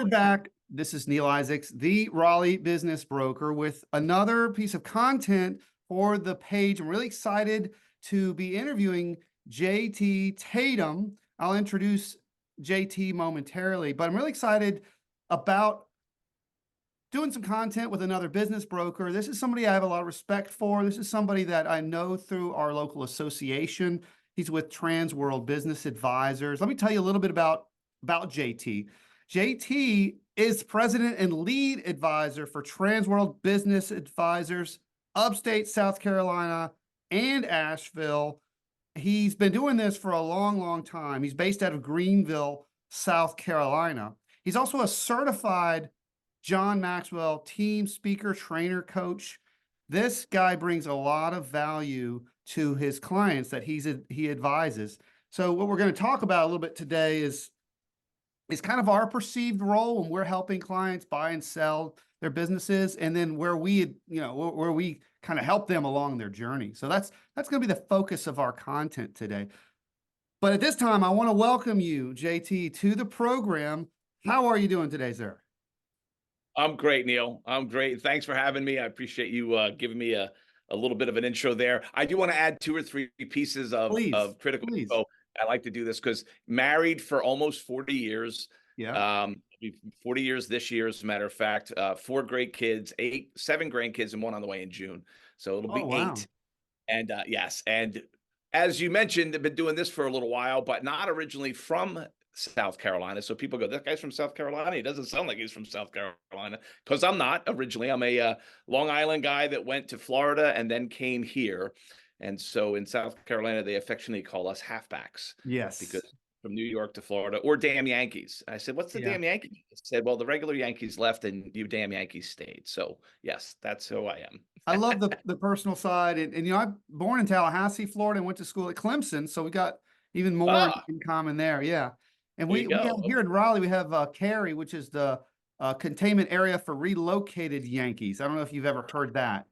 Welcome back. This is Neal Isaacs, the Raleigh business broker, with another piece of content for the page. I'm really excited to be interviewing JT Tatem. I'll introduce JT momentarily, but I'm really excited about doing some content with another business broker. This is somebody I have a lot of respect for. This is somebody that I know through our local association. He's with Transworld Business Advisors. Let me tell you a little bit about JT. JT is president and lead advisor for Transworld Business Advisors, upstate South Carolina and Asheville. He's been doing this for a long, long time. He's based out of Greenville, South Carolina. He's also a certified John Maxwell team speaker, trainer, coach. This guy brings a lot of value to his clients that he advises. So what we're going to talk about a little bit today is kind of our perceived role when we're helping clients buy and sell their businesses, and then where we kind of help them along their journey. So that's going to be the focus of our content today. But at this time, I want to welcome you, JT, to the program. How are you doing today, sir? I'm great, Neal. I'm great. Thanks for having me. I appreciate you giving me a little bit of an intro there. I do want to add 2 or 3 pieces of critical info. I like to do this because married for almost 40 years. Yeah. 40 years this year, as a matter of fact. 4 great kids, 7 grandkids, and 1 on the way in June. So it'll be 8. And yes, and as you mentioned, I've been doing this for a little while, but not originally from South Carolina. So people go, that guy's from South Carolina. He doesn't sound like he's from South Carolina, because I'm not originally. I'm a Long Island guy that went to Florida and then came here. And so in South Carolina, they affectionately call us halfbacks. Yes. Because from New York to Florida, or damn Yankees. I said, what's the damn Yankees? I said, well, the regular Yankees left and you damn Yankees stayed. So yes, that's who I am. I love the personal side. And you know, I'm born in Tallahassee, Florida, and went to school at Clemson. So we got even more in common there. Yeah. And we have here in Raleigh, we have CARI, which is the containment area for relocated Yankees. I don't know if you've ever heard that.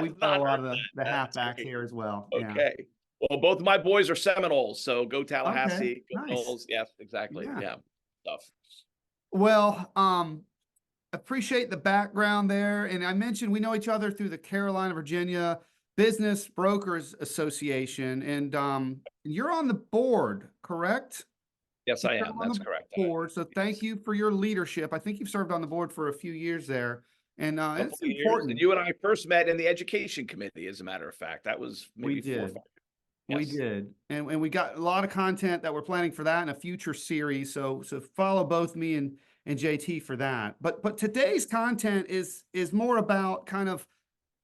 We've got a lot of the halfbacks here as well. Okay. Yeah. Well, both of my boys are Seminoles, so go Tallahassee. Okay. Go Noles. Yes, exactly. Yeah. Stuff. Well, appreciate the background there. And I mentioned we know each other through the Carolina, Virginia Business Brokers Association. And you're on the board, correct? Yes, I am. That's correct. Board. So thank you for your leadership. I think you've served on the board for a few years there. And it's important. And you and I first met in the education committee, as a matter of fact. That was maybe 4 or 5 years. Yes. We did. And we got a lot of content that we're planning for that in a future series. So follow both me and JT for that. But today's content is more about kind of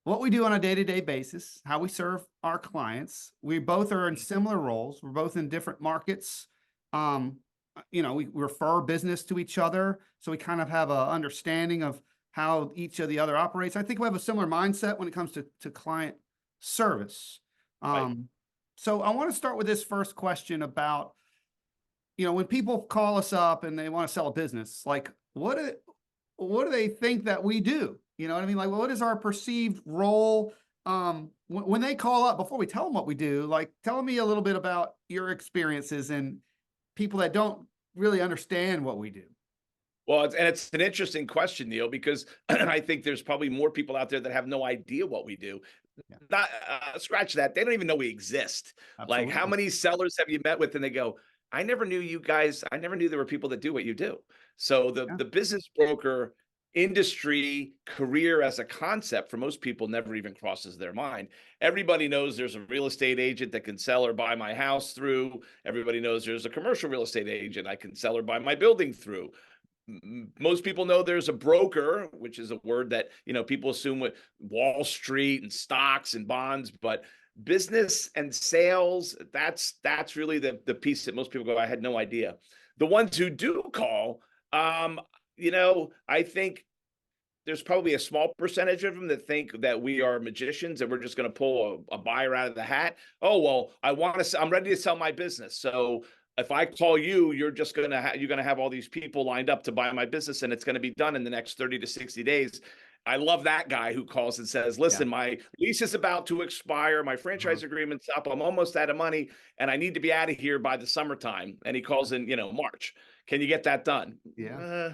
what we do on a day-to-day basis, how we serve our clients. We both are in similar roles. We're both in different markets. You know, we refer business to each other. So we kind of have an understanding of how each of the other operates. I think we have a similar mindset when it comes to client service. Right. So I want to start with this first question about, you know, when people call us up and they want to sell a business, like what do they think that we do? You know what I mean? Like, what is our perceived role? When they call up, before we tell them what we do, like, tell me a little bit about your experiences and people that don't really understand what we do. Well, it's an interesting question, Neal, because I think there's probably more people out there that have no idea what we do. Not scratch that. They don't even know we exist. Absolutely. Like, how many sellers have you met with and they go, I never knew you guys. I never knew there were people that do what you do. So the business broker industry career as a concept for most people never even crosses their mind. Everybody knows there's a real estate agent that can sell or buy my house through. Everybody knows there's a commercial real estate agent I can sell or buy my building through. Most people know there's a broker, which is a word that, you know, people assume with Wall Street and stocks and bonds, but business and sales, that's really the piece that most people go, I had no idea. The ones who do call, you know, I think there's probably a small percentage of them that think that we are magicians and we're just going to pull a buyer out of the hat. Oh, well, I'm ready to sell my business. So if I call you, you're going to have all these people lined up to buy my business and it's going to be done in the next 30 to 60 days. I love that guy who calls and says, listen, my lease is about to expire. My franchise agreement's up. I'm almost out of money and I need to be out of here by the summertime. And he calls in, you know, March. Can you get that done? Yeah.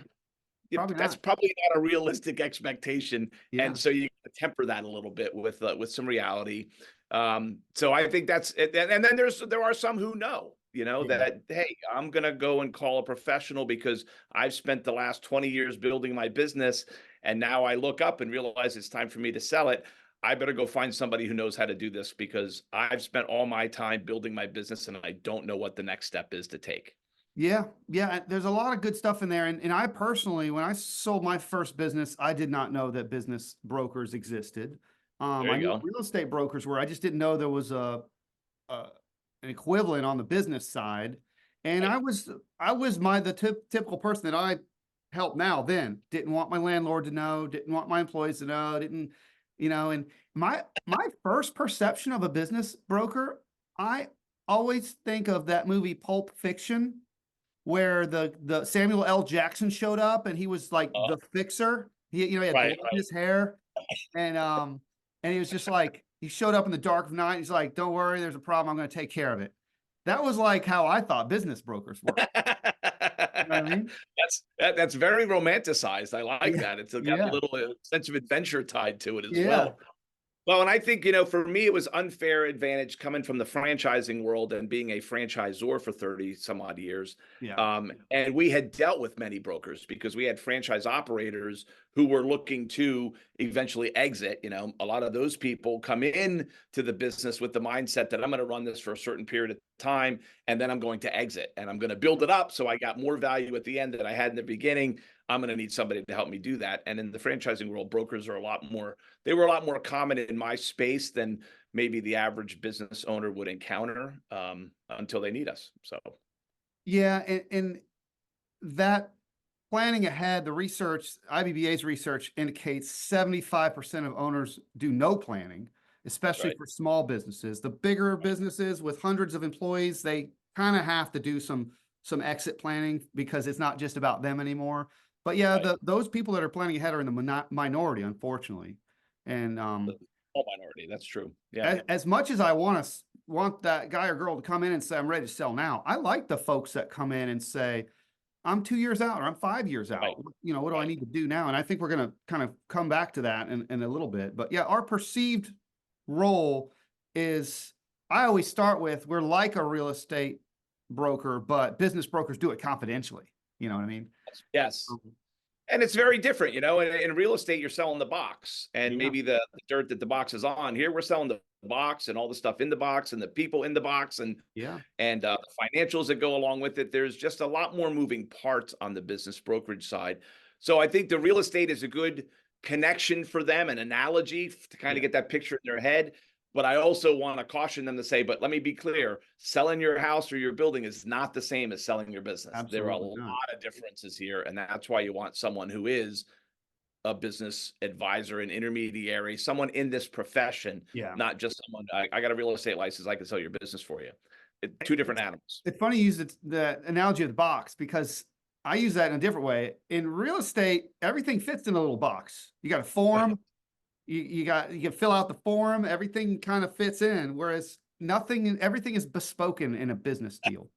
Probably that's not. probably not a realistic expectation. Yeah. And so you temper that a little bit with some reality. So I think that's it. And then there are some who know, Yeah. that, hey, I'm going to go and call a professional because I've spent the last 20 years building my business. And now I look up and realize it's time for me to sell it. I better go find somebody who knows how to do this because I've spent all my time building my business and I don't know what the next step is to take. Yeah, yeah, there's a lot of good stuff in there. And I personally, when I sold my first business, I did not know that business brokers existed. There I you knew what go. real estate brokers were. I just didn't know there was a an equivalent on the business side. And Right. I was typical person that I help now then. Didn't want my landlord to know, didn't want my employees to know, didn't, and my first perception of a business broker, I always think of that movie Pulp Fiction where the Samuel L. Jackson showed up and he was like Uh, the fixer. He had blood right. in his hair and he was just like he showed up in the dark of night. He's like, "Don't worry, there's a problem. I'm going to take care of it." That was like how I thought business brokers work. You know what I mean? That's very romanticized. I like Yeah, that. It's got a yeah, little sense of adventure tied to it as yeah, well. Well, and I think, for me, it was unfair advantage coming from the franchising world and being a franchisor for 30 some odd years. yeah, And we had dealt with many brokers because we had franchise operators who were looking to eventually exit. A lot of those people come in to the business with the mindset that I'm going to run this for a certain period of time and then I'm going to exit and I'm going to build it up so I got more value at the end than I had in the beginning. I'm going to need somebody to help me do that. And in the franchising world, brokers are they were a lot more common in my space than maybe the average business owner would encounter until they need us. So, yeah, and that planning ahead, the research, IBBA's research indicates 75% of owners do no planning, especially right. for small businesses. The bigger businesses with hundreds of employees, they kind of have to do some exit planning because it's not just about them anymore. But yeah, Right. those people that are planning ahead are in the minority, unfortunately. And The small minority. That's true. Yeah. as much as I want that guy or girl to come in and say, I'm ready to sell now, I like the folks that come in and say, I'm 2 years out or I'm 5 years Right. out. What do I Right. need to do now? And I think we're going to kind of come back to that in a little bit. But yeah, our perceived role is I always start with we're like a real estate broker, but business brokers do it confidentially. You know what I mean? Yes. And it's very different, in real estate, you're selling the box and Yeah. maybe the dirt that the box is on. Here, we're selling the box and all the stuff in the box and the people in the box Yeah. and the financials that go along with it. There's just a lot more moving parts on the business brokerage side. So I think the real estate is a good connection for them, an analogy to kind Yeah. of get that picture in their head. But I also want to caution them to say, but let me be clear, selling your house or your building is not the same as selling your business. There are a Absolutely not. lot of differences here. And that's why you want someone who is a business advisor, an intermediary, someone in this profession, Yeah. not just someone, I got a real estate license, I can sell your business for you. Two different animals. It's funny you use the analogy of the box because I use that in a different way. In real estate, everything fits in a little box. You got a form, you can fill out the form, everything kind of fits in, whereas everything is bespoken in a business deal.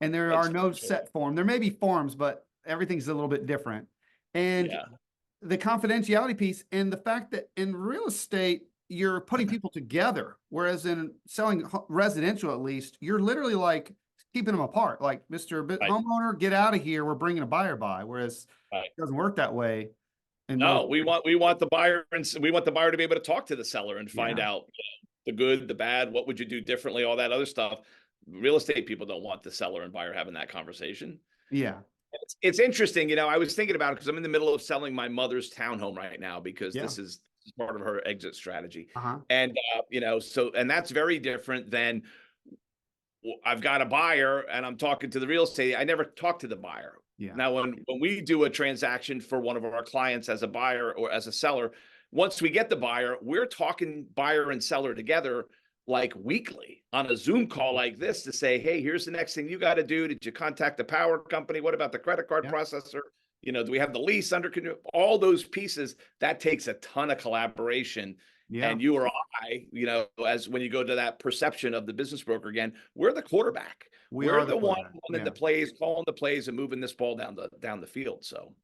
And there are That's no true. set form. There may be forms, but everything's a little bit different. And Yeah. the confidentiality piece and the fact that in real estate, you're putting people together, whereas in selling residential, at least, you're literally like keeping them apart. Like, Mr. Right. Homeowner, get out of here. We're bringing a buyer by. Whereas Right. it doesn't work that way in most. No, we want the buyer and we want the buyer to be able to talk to the seller and find Yeah, out the good, the bad, what would you do differently, all that other stuff. Real estate people don't want the seller and buyer having that conversation. yeah, It's interesting, I was thinking about it because I'm in the middle of selling my mother's townhome right now because yeah. this is part of her exit strategy. Uh-huh. And and that's very different than I've got a buyer and I'm talking to the real estate. I never talk to the buyer. Yeah. Now, when we do a transaction for one of our clients as a buyer or as a seller, once we get the buyer, we're talking buyer and seller together like weekly on a Zoom call like this to say, hey, here's the next thing you got to do. Did you contact the power company? What about the credit card Yeah. processor? Do we have the lease under control? All those pieces, that takes a ton of collaboration. Yeah. And you or I, as when you go to that perception of the business broker again, we're the quarterback. We We're are the the one quarterback. running Yeah. the plays, calling the plays, and moving this ball down the field. So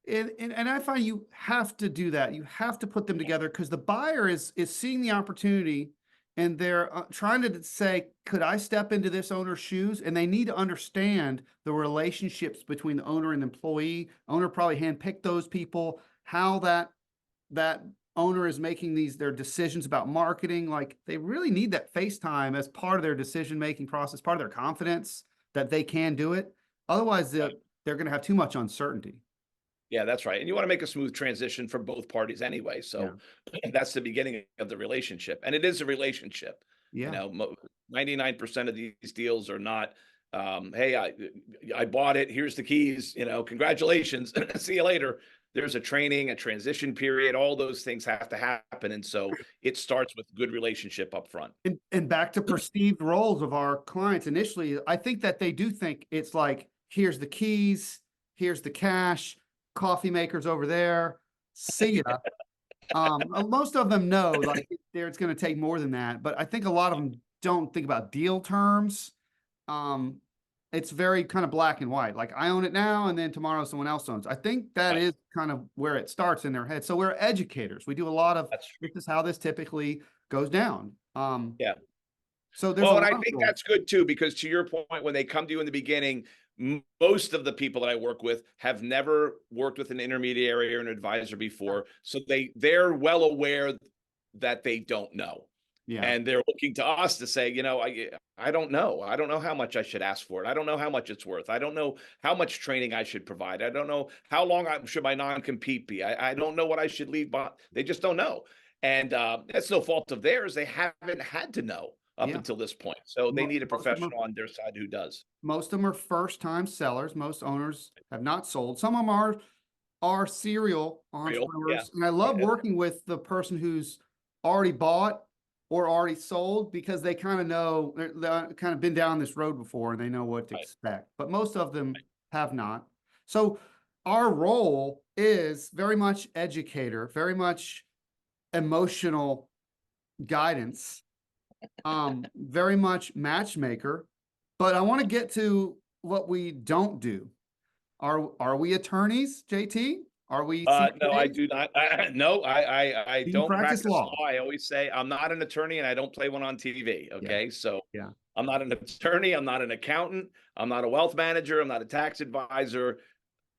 And I find you have to do that. You have to put them together because the buyer is seeing the opportunity and they're trying to say, could I step into this owner's shoes? And they need to understand the relationships between the owner and the employee. Owner probably handpicked those people, how that owner is making their decisions about marketing. Like they really need that face time as part of their decision-making process, part of their confidence that they can do it. Otherwise, they're going to have too much uncertainty. Yeah, that's right. And you want to make a smooth transition for both parties anyway. So that's the beginning of the relationship. And it is a relationship. You Yeah. know, 99% of these deals are not, hey, I bought it. Here's the keys. You know, congratulations. See you later. There's a training, a transition period. All those things have to happen. And so it starts with good relationship up front. And back to perceived roles of our clients initially, I think that they do think it's like, here's the keys, here's the cash, coffee makers over there, see ya. Most of them know like it's going to take more than that, but I think a lot of them don't think about deal terms. It's very kind of black and white. Like I own it now, and then tomorrow someone else owns. I think that is kind of where it starts in their head. So we're educators. We do a lot of this is how this typically goes down. Yeah. So there's and I think that's good too, because to your point, when they come to you in the beginning, most of the people that I work with have never worked with an intermediary or an advisor before. So they're well aware that they don't know. Yeah. And they're looking to us to say, you know, I don't know. I don't know how much I should ask for it. I don't know how much it's worth. I don't know how much training I should provide. I don't know how long should my non-compete be. I don't know what I should leave behind. They just don't know. And that's no fault of theirs. They haven't had to know up until this point. So they need a professional on their side who does. Most of them are first-time sellers. Most owners have not sold. Some of them are serial entrepreneurs. And I love working with the person who's already bought or already sold because they kind of know, they're kind of been down this road before and they know what to expect. But most of them have not. So our role is very much educator, very much emotional guidance, very much matchmaker. But I want to get to what we don't do. Are we attorneys, JT? Are we? No, I do not. No, I Do you don't practice law? I always say I'm not an attorney and I don't play one on TV. Okay. So Yeah. I'm not an attorney. I'm not an accountant. I'm not a wealth manager. I'm not a tax advisor.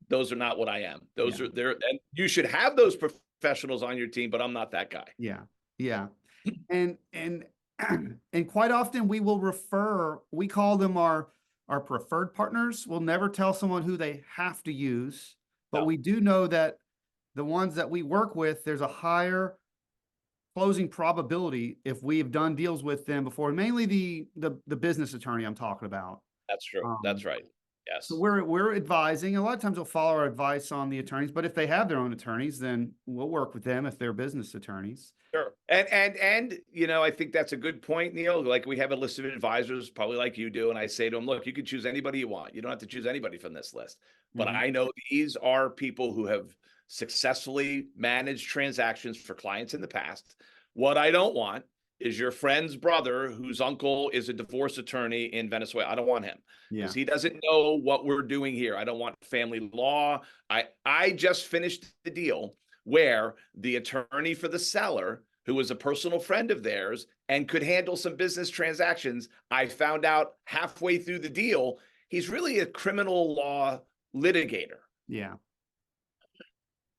Those are not what I am. Those are there. And you should have those professionals on your team, but I'm not that guy. Yeah. Yeah. And and quite often we will refer, we call them our preferred partners. We'll never tell someone who they have to use, but we do know that the ones that we work with, there's a higher closing probability if we've done deals with them before, mainly the business attorney I'm talking about. That's true. That's right. Yes. So we're advising. A lot of times we'll follow our advice on the attorneys, but if they have their own attorneys, then we'll work with them if they're business attorneys. Sure. And you know, I think that's a good point, Neal. Like we have a list of advisors, probably like you do, and I say to them, look, you can choose anybody you want. You don't have to choose anybody from this list. But I know these are people who have successfully managed transactions for clients in the past. What I don't want is your friend's brother whose uncle is a divorce attorney in Venezuela. I don't want him because he doesn't know what we're doing here. I don't want family law. I just finished the deal where the attorney for the seller, who was a personal friend of theirs and could handle some business transactions, I found out halfway through the deal, he's really a criminal law litigator. Yeah.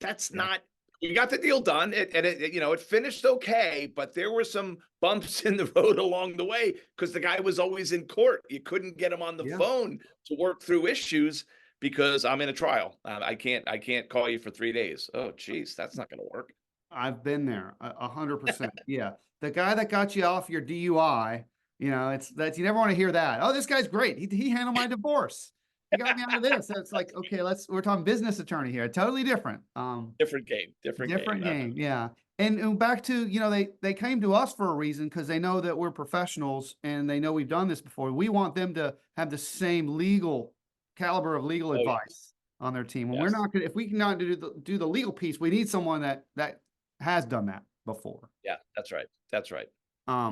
That's not, we got the deal done. It finished okay, but there were some bumps in the road along the way because the guy was always in court. You couldn't get him on the phone to work through issues because I'm in a trial. I can't call you for 3 days. Oh, geez, that's not going to work. I've been there 100%. Yeah. The guy that got you off your DUI, you never want to hear that. Oh, this guy's great. He handled my divorce. He got me out of this. It's like, okay, we're talking business attorney here. Totally different. Different game. Different game. Yeah. And back to, they came to us for a reason because they know that we're professionals and they know we've done this before. We want them to have the same caliber of legal advice on their team. When we're not going to, if we cannot do the legal piece, we need someone that has done that before. Yeah, that's right. That's right.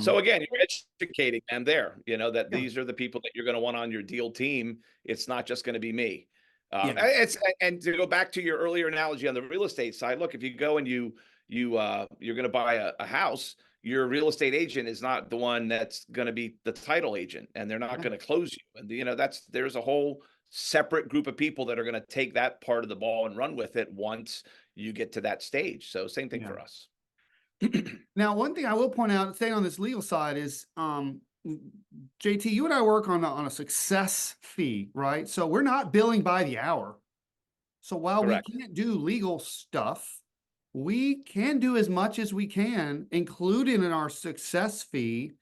So again, you're educating them there, that these are the people that you're going to want on your deal team. It's not just going to be me. Yeah. And to go back to your earlier analogy on the real estate side, look, if you go and you're going to buy a house, your real estate agent is not the one that's going to be the title agent, and they're not Yeah. going to close you. And there's a whole separate group of people that are going to take that part of the ball and run with it once you get to that stage. So same thing Yeah. for us. Now, one thing I will point out, staying on this legal side, is JT, you and I work on a success fee, right? So we're not billing by the hour. So while Correct. we can't do legal stuff, we can do as much as we can, including in our success fee,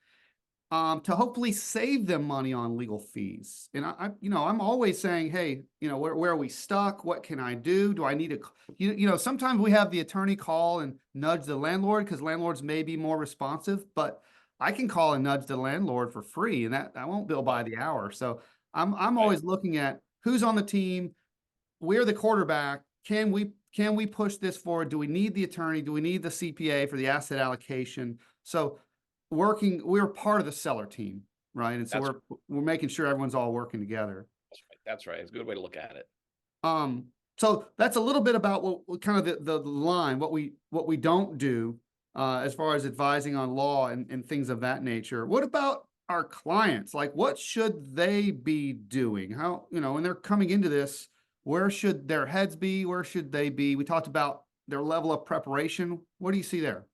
to hopefully save them money on legal fees. And I'm always saying, hey, where are we stuck? What can I do? Do I need to, sometimes we have the attorney call and nudge the landlord because landlords may be more responsive, but I can call and nudge the landlord for free, and that won't bill by the hour. So I'm always looking at who's on the team. We're the quarterback. Can we push this forward? Do we need the attorney? Do we need the CPA for the asset allocation? So we're part of the seller team, right? And so we're making sure everyone's all working together. That's right. It's a good way to look at it. So that's a little bit about what kind of the line, what we don't do, as far as advising on law and things of that nature. What about our clients? Like, what should they be doing? How, when they're coming into this, where should their heads be? Where should they be? We talked about their level of preparation. What do you see there?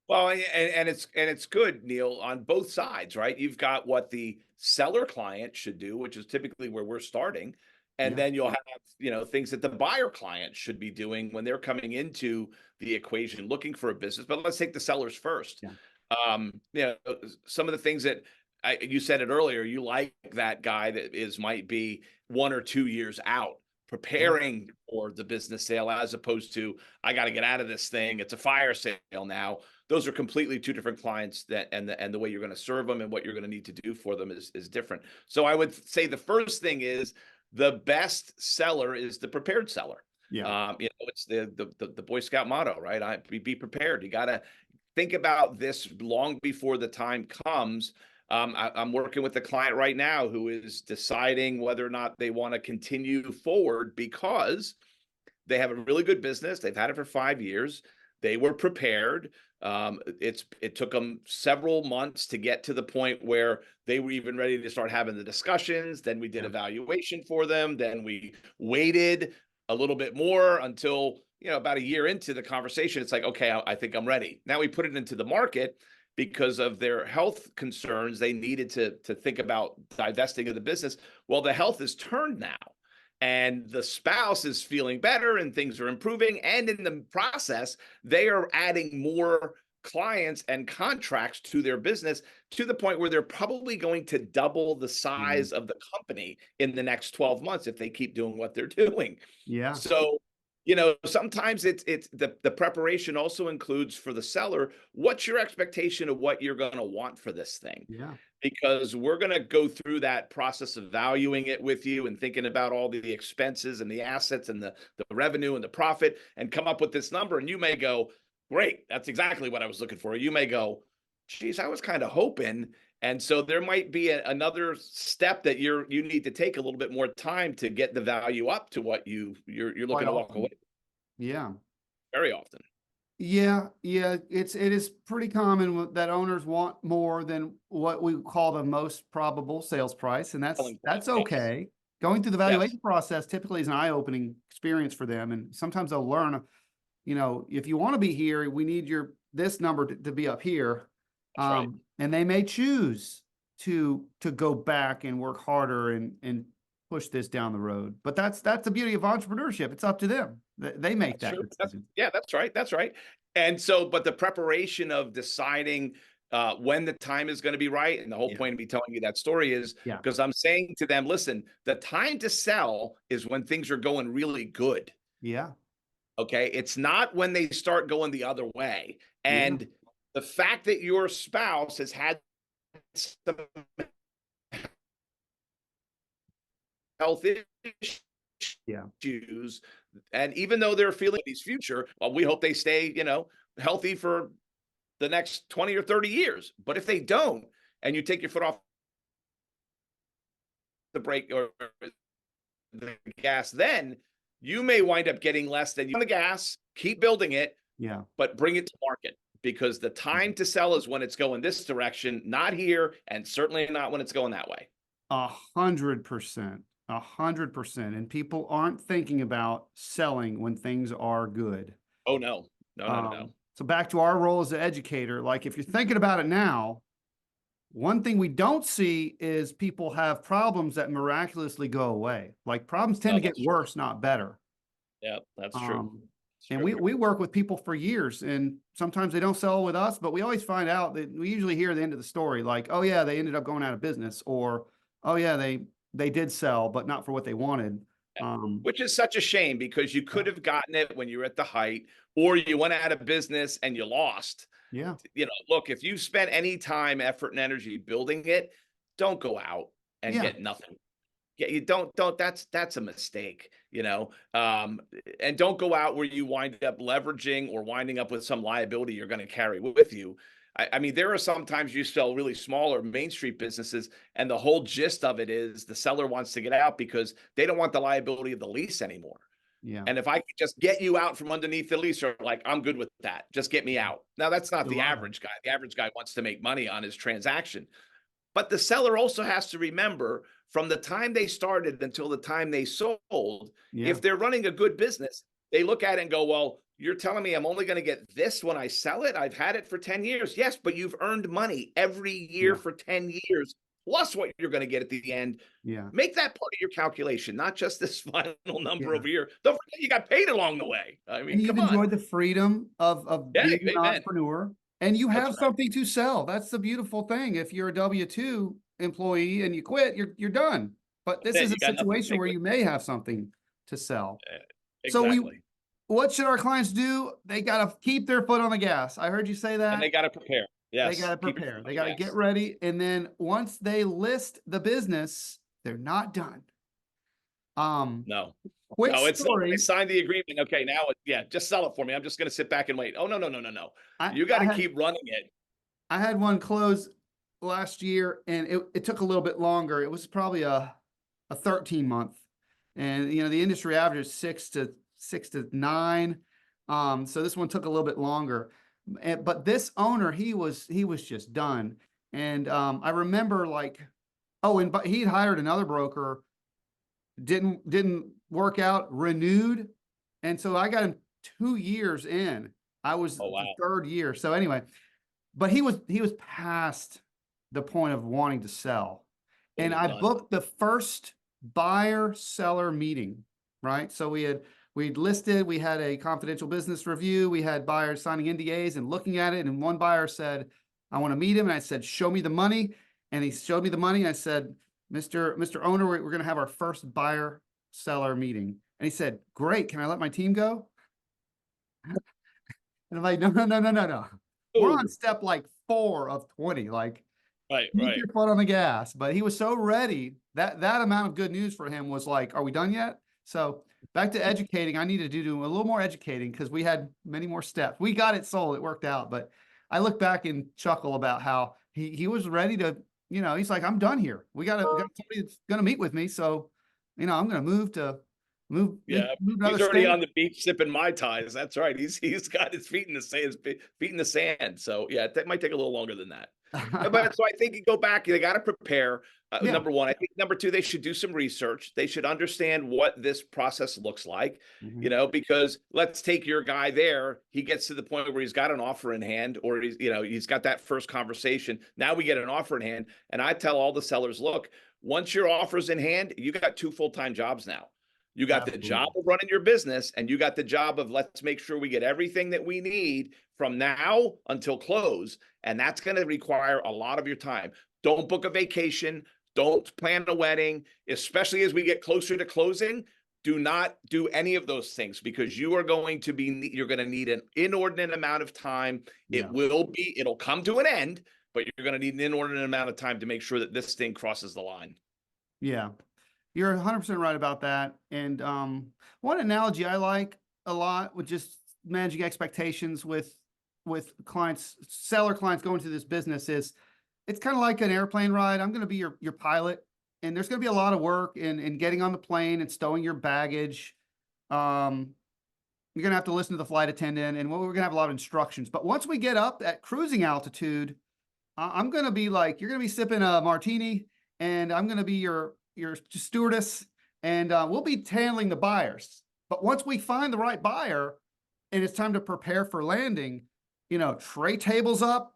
Well, and it's good, Neal, on both sides, right? You've got what the seller client should do, which is typically where we're starting, and then you'll have, things that the buyer client should be doing when they're coming into the equation looking for a business. But let's take the sellers first. Yeah. Some of the things that you said it earlier, you like that guy that might be 1 or 2 years out preparing for the business sale, as opposed to, I got to get out of this thing. It's a fire sale now. Those are completely two different clients, and the way you're going to serve them and what you're going to need to do for them is different. So I would say the first thing is the best seller is the prepared seller. Yeah. It's the Boy Scout motto, right? Be prepared. You got to think about this long before the time comes. I'm working with a client right now who is deciding whether or not they want to continue forward because they have a really good business. They've had it for 5 years. They were prepared. It took them several months to get to the point where they were even ready to start having the discussions. Then we did a valuation for them. Then we waited a little bit more until, about a year into the conversation, it's like, okay, I think I'm ready. Now we put it into the market. Because of their health concerns, they needed to think about divesting of the business. Well, the health is turned now, and the spouse is feeling better and things are improving. And in the process, they are adding more clients and contracts to their business to the point where they're probably going to double the size of the company in the next 12 months if they keep doing what they're doing. Yeah. So sometimes it's the preparation also includes for the seller, what's your expectation of what you're going to want for this thing? Yeah. Because we're going to go through that process of valuing it with you and thinking about all the expenses and the assets and the revenue and the profit and come up with this number. And you may go, great, that's exactly what I was looking for. You may go, geez, I was kind of hoping. And so there might be another step that you need to take a little bit more time to get the value up to what you're looking to walk away. Yeah. Very often. Yeah. It is pretty common that owners want more than what we call the most probable sales price, and that's okay. Going through the valuation process typically is an eye-opening experience for them, and sometimes they'll learn, if you want to be here, we need this number to be up here. And they may choose to go back and work harder and push this down the road. But that's the beauty of entrepreneurship. It's up to them. They make that decision. That's right. That's right. And so, but the preparation of deciding when the time is going to be right, and the whole point of me telling you that story is because I'm saying to them, listen, the time to sell is when things are going really good. Yeah. Okay. It's not when they start going the other way. And the fact that your spouse has had some health issues, and even though they're feeling these future, well, we hope they stay, healthy for the next 20 or 30 years. But if they don't, and you take your foot off the brake or the gas, then you may wind up getting less than you on the gas, keep building it, Yeah. but bring it to market, because the time to sell is when it's going this direction, not here, and certainly not when it's going that way. 100%. 100%. And people aren't thinking about selling when things are good. Oh, no. No. So back to our role as an educator, like if you're thinking about it now, one thing we don't see is people have problems that miraculously go away. Like problems tend to get worse, not better. Yeah, that's true. And we work with people for years, and sometimes they don't sell with us, but we always find out that we usually hear the end of the story, like, oh yeah, they ended up going out of business, or oh yeah, they did sell, but not for what they wanted. Which is such a shame, because you could have gotten it when you were at the height, or you went out of business and you lost. Yeah. You know, look, if you spent any time, effort, and energy building it, don't go out and get nothing. Yeah, you don't, that's a mistake, you know, and don't go out where you wind up leveraging or winding up with some liability you're going to carry with you. I mean, there are sometimes you sell really small or Main Street businesses, and the whole gist of it is the seller wants to get out because they don't want the liability of the lease anymore. Yeah. And if I could just get you out from underneath the lease, or like, I'm good with that. Just get me out. Now, that's not the average guy. The average guy wants to make money on his transaction. But the seller also has to remember, from the time they started until the time they sold, if they're running a good business, they look at it and go, well, you're telling me I'm only going to get this when I sell it? I've had it for 10 years. Yes, but you've earned money every year for 10 years, plus what you're going to get at the end. Yeah. Make that part of your calculation, not just this final number over here. Don't forget you got paid along the way. I mean, and you've enjoyed the freedom of being an entrepreneur, and you have something to sell. That's the beautiful thing. If you're a W-2 employee and you quit, you're done. But this is a situation where you may have something to sell. Exactly. So what should our clients do? They got to keep their foot on the gas. I heard you say that. And they got to prepare. Yes. They got to prepare. They got to get ready. And then once they list the business, they're not done. No. Quick No, story. They signed the agreement. Okay, now just sell it for me. I'm just going to sit back and wait. Oh, no. You got to keep running it. I had one close last year, and it took a little bit longer. It was probably a 13-month, and you know the industry average is 6 to 9. So this one took a little bit longer. But this owner, he was just done. And I remember but he'd hired another broker, didn't work out, renewed. And so I got him 2 years in. I was the third year. So anyway, but he was past the point of wanting to sell. And I booked the first buyer seller meeting, right? So we'd listed, we had a confidential business review, we had buyers signing NDAs and looking at it. And one buyer said, I want to meet him. And I said, show me the money. And he showed me the money. And I said, Mr. Owner, we're going to have our first buyer seller meeting. And he said, great. Can I let my team go? And I'm like, no. Ooh. We're on step 4 of 20. Keep your foot on the gas. But he was so ready that amount of good news for him was like, are we done yet? So back to educating. I needed to do a little more educating because we had many more steps. We got it sold. It worked out. But I look back and chuckle about how he was ready to, he's like, I'm done here. We got somebody that's going to meet with me. So, I'm going to move. Yeah, he's already on the beach sipping Mai Tais. That's right. He's got his feet in the sand. So yeah, that might take a little longer than that. But so I think you go back, they got to prepare. Number one, I think number two, they should do some research. They should understand what this process looks like, because let's take your guy there. He gets to the point where he's got an offer in hand, or he's got that first conversation. Now we get an offer in hand. And I tell all the sellers, look, once your offer's in hand, you got 2 full-time jobs now. You got the job of running your business, and you got the job of let's make sure we get everything that we need from now until close. And that's going to require a lot of your time. Don't book a vacation. Don't plan a wedding, especially as we get closer to closing. Do not do any of those things, because you're going to need an inordinate amount of time. It'll come to an end, but you're going to need an inordinate amount of time to make sure that this thing crosses the line. Yeah. You're 100% right about that. And one analogy I like a lot with just managing expectations with clients, seller clients going to this business is it's kind of like an airplane ride. I'm going to be your pilot. and there's going to be a lot of work in getting on the plane and stowing your baggage. You're going to have to listen to the flight attendant, and we're going to have a lot of instructions. But once we get up at cruising altitude, I'm going to be like, you're going to be sipping a martini, and I'm going to be your stewardess, and we'll be handling the buyers. But once we find the right buyer and it's time to prepare for landing, tray tables up,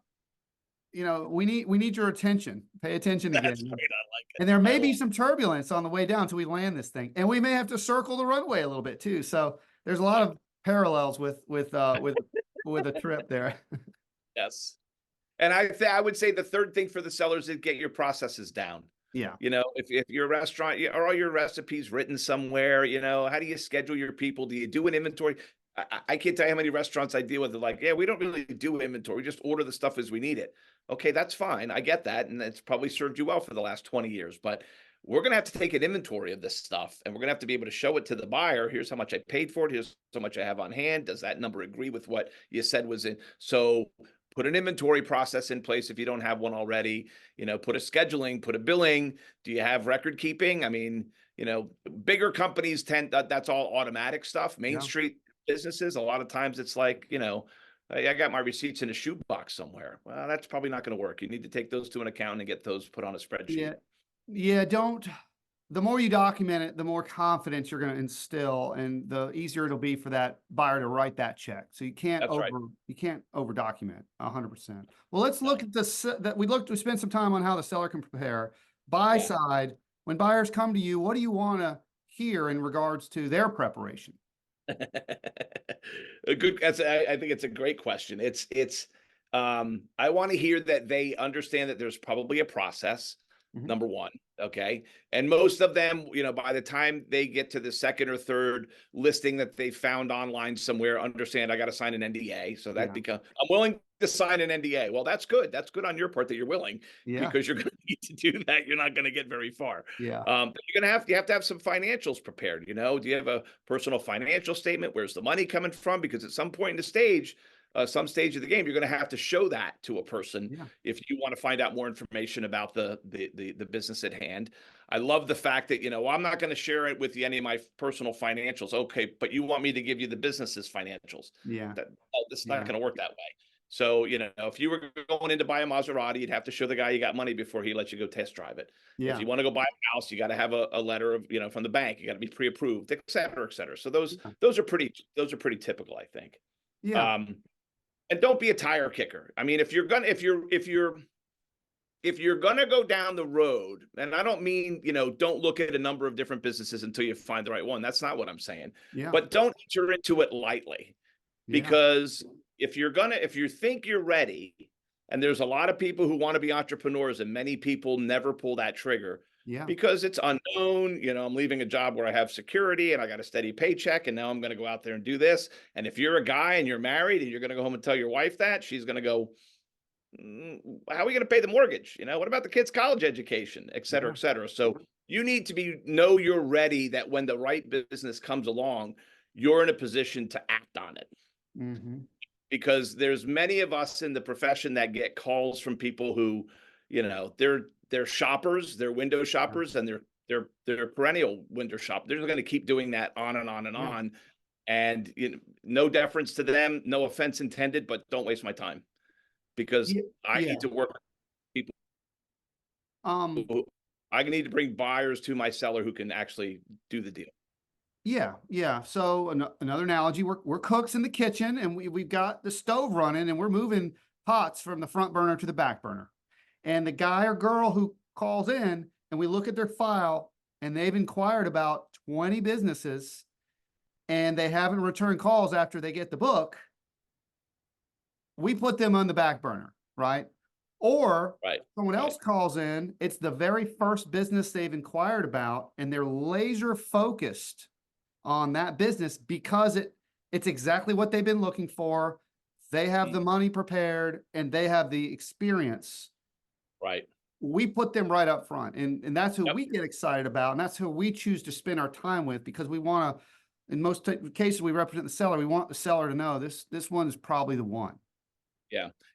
we need your attention. Pay attention again. That's great. I like it. And there may be some turbulence on the way down till we land this thing, and we may have to circle the runway a little bit too. So there's a lot of parallels with a trip there. Yes. And I would say the third thing for the sellers is get your processes down. Yeah. If you're a restaurant, are all your recipes written somewhere? How do you schedule your people? Do you do an inventory? I can't tell you how many restaurants I deal with. They're like, yeah, we don't really do inventory. We just order the stuff as we need it. Okay, that's fine. I get that. And it's probably served you well for the last 20 years. But we're going to have to take an inventory of this stuff, and we're going to have to be able to show it to the buyer. Here's how much I paid for it. Here's how much I have on hand. Does that number agree with what you said was in? So put an inventory process in place if you don't have one already. Put a scheduling, put a billing. Do you have record keeping? I mean, bigger companies that's all automatic stuff. Main Street businesses, a lot of times it's like, I got my receipts in a shoebox somewhere. Well, that's probably not going to work. You need to take those to an account and get those put on a spreadsheet. Yeah. The more you document it, the more confidence you're going to instill, and the easier it'll be for that buyer to write that check. So you can't over document 100%. Well, let's look at we spend some time on how the seller can prepare. Buy side, when buyers come to you, what do you want to hear in regards to their preparation? I think it's a great question. I want to hear that they understand that there's probably a process. Number one. Okay. And most of them, by the time they get to the second or third listing that they found online somewhere, understand I got to sign an NDA. So that I'm willing to sign an NDA. Well, that's good. That's good on your part that you're willing, because you're going to need to do that. You're not going to get very far. But you have to have some financials prepared. Do you have a personal financial statement? Where's the money coming from? Because at some point in the stage, some stage of the game, you're going to have to show that to a person if you want to find out more information about the business at hand. I love the fact that, I'm not going to share it with you, any of my personal financials. Okay, but you want me to give you the business's financials. This is not going to work that way. So, if you were going in to buy a Maserati, you'd have to show the guy you got money before he lets you go test drive it. If you want to go buy a house, you got to have a letter of, from the bank. You got to be pre-approved, et cetera, et cetera. So those are pretty typical, I think. And don't be a tire kicker. I mean, if you're gonna go down the road, and I don't mean, don't look at a number of different businesses until you find the right one. That's not what I'm saying. But don't enter into it lightly, because if you think you're ready, and there's a lot of people who want to be entrepreneurs, and many people never pull that trigger. Because it's unknown. I'm leaving a job where I have security and I got a steady paycheck, and now I'm going to go out there and do this. And if you're a guy and you're married and you're going to go home and tell your wife that, she's going to go, how are we going to pay the mortgage? What about the kids' college education, et cetera, et cetera. So you need to know you're ready, that when the right business comes along, you're in a position to act on it. Because there's many of us in the profession that get calls from people who, they're shoppers, they're window shoppers, and they're perennial window shop. They're going to keep doing that on and on and on. And no deference to them, no offense intended, but don't waste my time, because I need to work with people. I need to bring buyers to my seller who can actually do the deal. So another analogy: we're cooks in the kitchen, and we've got the stove running, and we're moving pots from the front burner to the back burner. And the guy or girl who calls in, and we look at their file, and they've inquired about 20 businesses, and they haven't returned calls after they get the book, we put them on the back burner, right? Or someone else calls in, it's the very first business they've inquired about, and they're laser focused on that business because it's exactly what they've been looking for. They have the money prepared, and they have the experience. We put them right up front, and that's who we get excited about, and that's who we choose to spend our time with, because we want to, in most cases, we represent the seller. We want the seller to know this one is probably the one.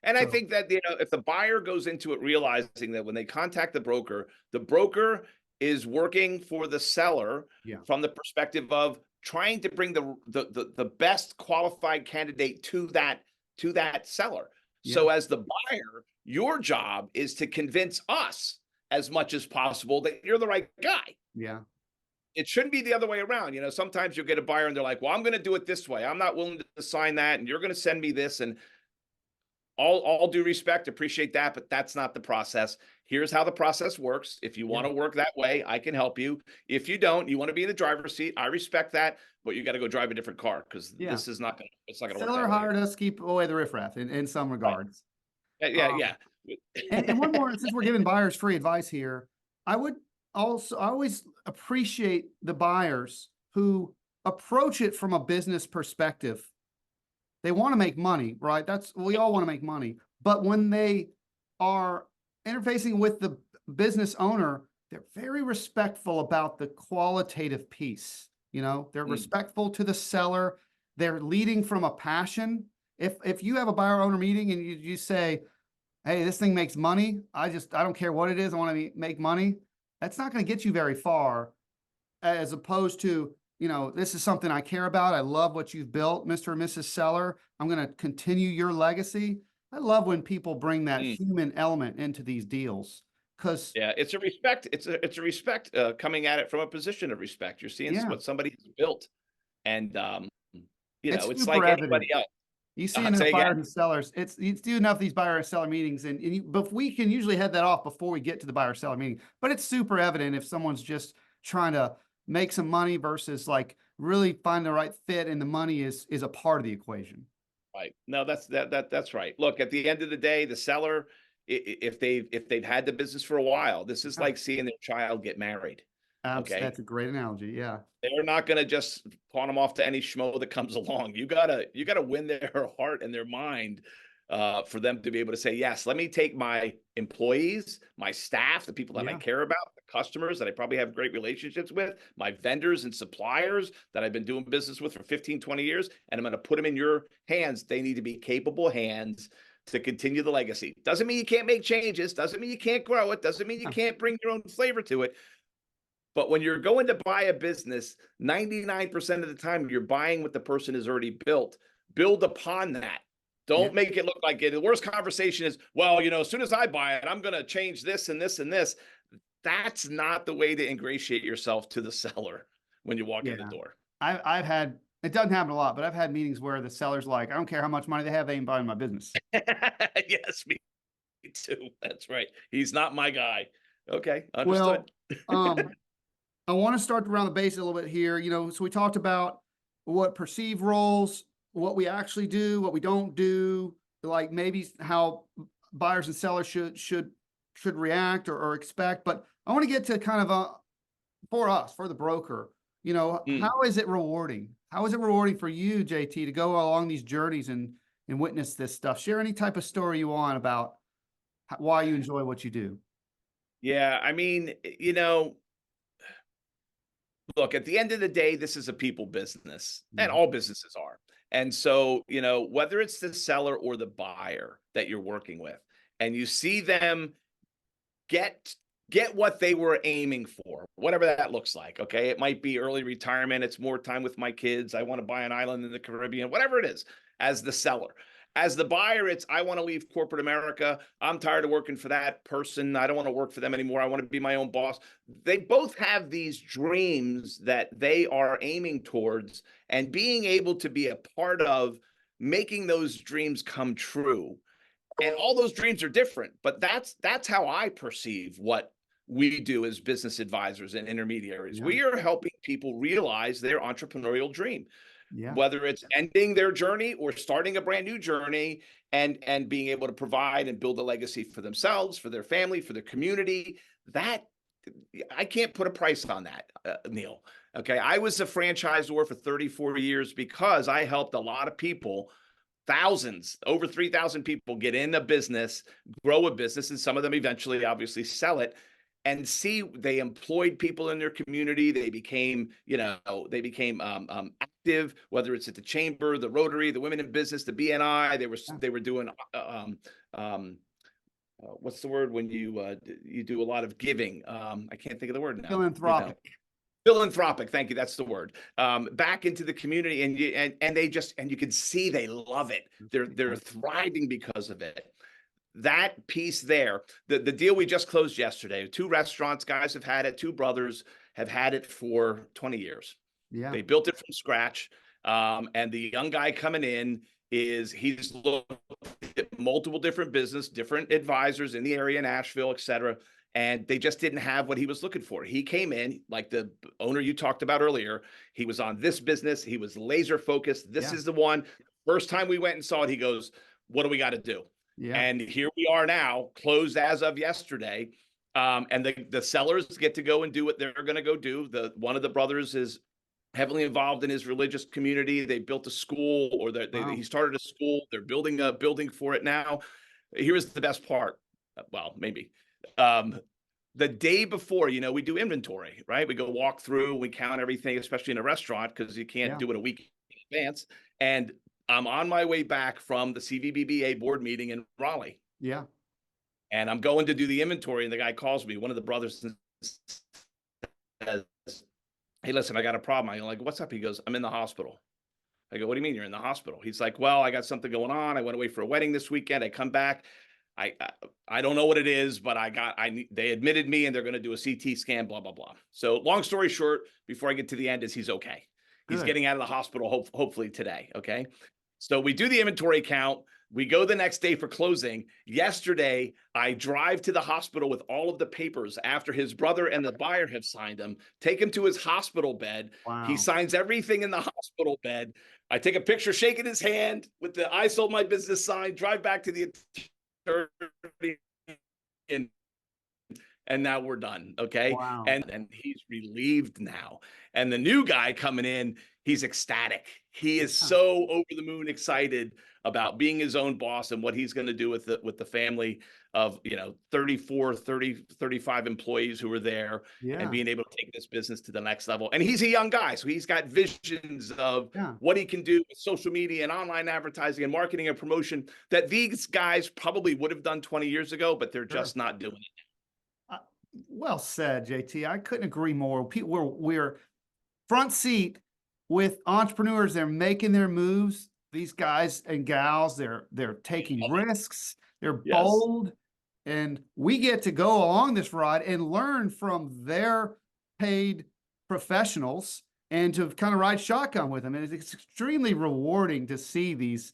And I think that, if the buyer goes into it realizing that when they contact the broker is working for the seller Yeah. from the perspective of trying to bring the best qualified candidate to that seller. Yeah. So as the buyer, your job is to convince us as much as possible that you're the right guy. Yeah. It shouldn't be the other way around. You know, sometimes you'll get a buyer and they're like, well, I'm going to do it this way. I'm not willing to sign that. And you're going to send me this. And all due respect, appreciate that, but that's not the process. Here's how the process works. If you want to work that way, I can help you. If you don't, you want to be in the driver's seat, I respect that, but you got to go drive a different car because this is not going to, it's not going to work Seller that way. hired us to keep away the riffraff in some regards. Right. Yeah. And one more, since we're giving buyers free advice here, I always appreciate the buyers who approach it from a business perspective. They want to make money, right? We all want to make money. But when they are interfacing with the business owner, they're very respectful about the qualitative piece. You know, they're respectful to the seller. They're leading from a passion. If you have a buyer owner meeting and you say, hey, this thing makes money, I don't care what it is, I want to make money, that's not going to get you very far, as opposed to, you know, this is something I care about. I love what you've built, Mr. and Mrs. Seller. I'm going to continue your legacy. I love when people bring that human element into these deals, because it's a respect. It's a respect coming at it from a position of respect. You're seeing what somebody has built, and you know, it's like anybody else. You see enough buyers and sellers. You do enough of these buyer and seller meetings, but we can usually head that off before we get to the buyer seller meeting. But it's super evident if someone's just trying to make some money versus like really find the right fit, and the money is a part of the equation. Right. No, that's right. Look, at the end of the day, the seller, if they've had the business for a while, this is like seeing their child get married. Okay. That's a great analogy. Yeah. They're not going to just pawn them off to any schmo that comes along. You gotta win their heart and their mind for them to be able to say, yes, let me take my employees, my staff, the people that I care about, the customers that I probably have great relationships with, my vendors and suppliers that I've been doing business with for 15, 20 years, and I'm going to put them in your hands. They need to be capable hands to continue the legacy. Doesn't mean you can't make changes. Doesn't mean you can't grow it. Doesn't mean you can't bring your own flavor to it. But when you're going to buy a business, 99% of the time, you're buying what the person has already built. Build upon that. Don't make it look like it. The worst conversation is, well, you know, as soon as I buy it, I'm going to change this and this and this. That's not the way to ingratiate yourself to the seller when you walk in the door. I've had, it doesn't happen a lot, but I've had meetings where the seller's like, I don't care how much money they have, they ain't buying my business. Yes, me too. That's right. He's not my guy. Okay, understood. Well, I want to start around the base a little bit here. You know, so we talked about what perceived roles, what we actually do, what we don't do, like maybe how buyers and sellers should react or expect. But I want to get to kind of for the broker, you know, how is it rewarding? How is it rewarding for you, JT, to go along these journeys and witness this stuff? Share any type of story you want about why you enjoy what you do. Yeah, I mean, you know, look, at the end of the day, this is a people business, and all businesses are. And so, you know, whether it's the seller or the buyer that you're working with, and you see them get what they were aiming for, whatever that looks like. Okay. It might be early retirement. It's more time with my kids. I want to buy an island in the Caribbean, whatever it is, as the seller. As the buyer, it's, I want to leave corporate America. I'm tired of working for that person. I don't want to work for them anymore. I want to be my own boss. They both have these dreams that they are aiming towards, and being able to be a part of making those dreams come true. And all those dreams are different, but that's how I perceive what we do as business advisors and intermediaries. We are helping people realize their entrepreneurial dream. Whether it's ending their journey or starting a brand new journey, and being able to provide and build a legacy for themselves, for their family, for their community. That, I can't put a price on that, Neal. Okay. I was a franchisor for 34 years because I helped a lot of people, thousands, over 3,000 people, get in a business, grow a business, and some of them eventually obviously sell it. And see, they employed people in their community. They became, you know, active, whether it's at the chamber, the Rotary, the Women in Business, the BNI. They were doing what's the word when you do a lot of giving? I can't think of the word now. Philanthropic. Philanthropic, thank you, that's the word. Back into the community, and they just, and you can see they love it. They're thriving because of it. That piece there, the deal we just closed yesterday, 2 restaurants, guys have had it, 2 brothers have had it for 20 years. Yeah. They built it from scratch. And the young guy coming in he's looked at multiple different different advisors in the area, Nashville, et cetera. And they just didn't have what he was looking for. He came in, like the owner you talked about earlier. He was on this business. He was laser focused. This is the one. First time we went and saw it, he goes, "What do we got to do?" Yeah. And here we are now, closed as of yesterday. And the sellers get to go and do what they're going to go do. One of the brothers is heavily involved in his religious community. They built a school, or he started a school. They're building a building for it now. Here's the best part. Well, maybe. The day before, we do inventory, right? We go walk through, we count everything, especially in a restaurant, because you can't do it a week in advance. And I'm on my way back from the CVBBA board meeting in Raleigh. Yeah. And I'm going to do the inventory, and the guy calls me, one of the brothers, and says, "Hey, listen, I got a problem." I'm like, "What's up?" He goes, "I'm in the hospital." I go, "What do you mean you're in the hospital?" He's like, "Well, I got something going on. I went away for a wedding this weekend. I come back. I don't know what it is, but they admitted me, and they're going to do a CT scan, blah, blah, blah." So long story short, before I get to the end, is he's okay. He's getting out of the hospital, hopefully today. Okay. So we do the inventory count. We go the next day for closing. Yesterday, I drive to the hospital with all of the papers after his brother and the buyer have signed them, take him to his hospital bed. Wow. He signs everything in the hospital bed. I take a picture shaking his hand with the "I sold my business" sign, drive back to the attorney, and now we're done. Okay. Wow. And he's relieved now. And the new guy coming in, he's ecstatic. He is so over the moon excited about being his own boss and what he's going to do with the family of 35 employees who are there, and being able to take this business to the next level. And he's a young guy, so he's got visions of what he can do with social media and online advertising and marketing and promotion that these guys probably would have done 20 years ago, but they're just not doing it. Well said, JT. I couldn't agree more. We're front seat with entrepreneurs. They're making their moves. These guys and gals, they're taking risks. They're bold, and we get to go along this ride and learn from their paid professionals and to kind of ride shotgun with them. And it's extremely rewarding to see these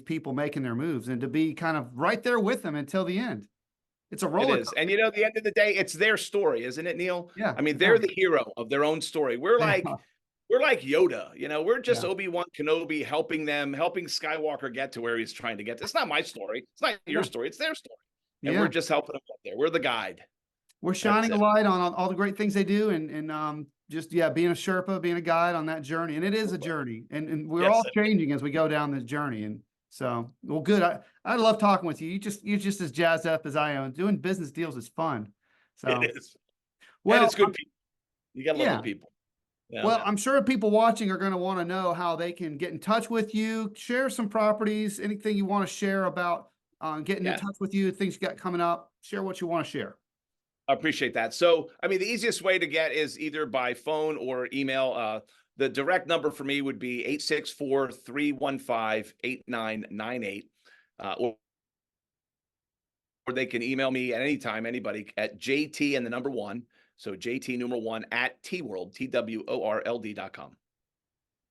people making their moves and to be kind of right there with them until the end. It's a roller coaster. And at the end of the day, it's their story, isn't it, Neal? Yeah. I mean, they're the hero of their own story. We're like Yoda, we're just Obi-Wan Kenobi helping Skywalker get to where he's trying to get to. It's not my story. It's not your story. It's their story. And we're just helping them get there. We're the guide. We're shining a light on all the great things they do, and just being a Sherpa, being a guide on that journey. And it is a journey, and we're all changing as we go down this journey. And so, well, good. I love talking with you. You're just as jazzed up as I am. Doing business deals is fun. So it is. Well, it's good people. You got to love the people. Yeah, well, I'm sure people watching are going to want to know how they can get in touch with you, share some properties, anything you want to share about getting in touch with you, things you got coming up. Share what you want to share. I appreciate that. So, I mean, the easiest way to get is either by phone or email. The direct number for me would be 864-315-8998. Or they can email me at any time, anybody, at JT and the number 1. So JT numeral 1 at Tworld, TWORLD.com.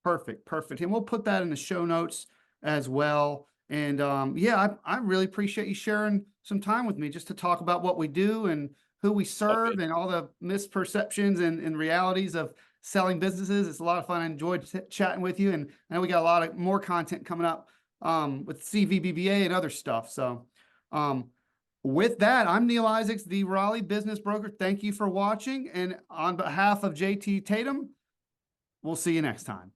Perfect. And we'll put that in the show notes as well. And I really appreciate you sharing some time with me just to talk about what we do and who we serve and all the misperceptions and realities of selling businesses. It's a lot of fun. I enjoyed chatting with you, and I know we got a lot of more content coming up with CVBBA and other stuff. So with that, I'm Neal Isaacs, the Raleigh business broker. Thank you for watching. And on behalf of JT Tatem, we'll see you next time.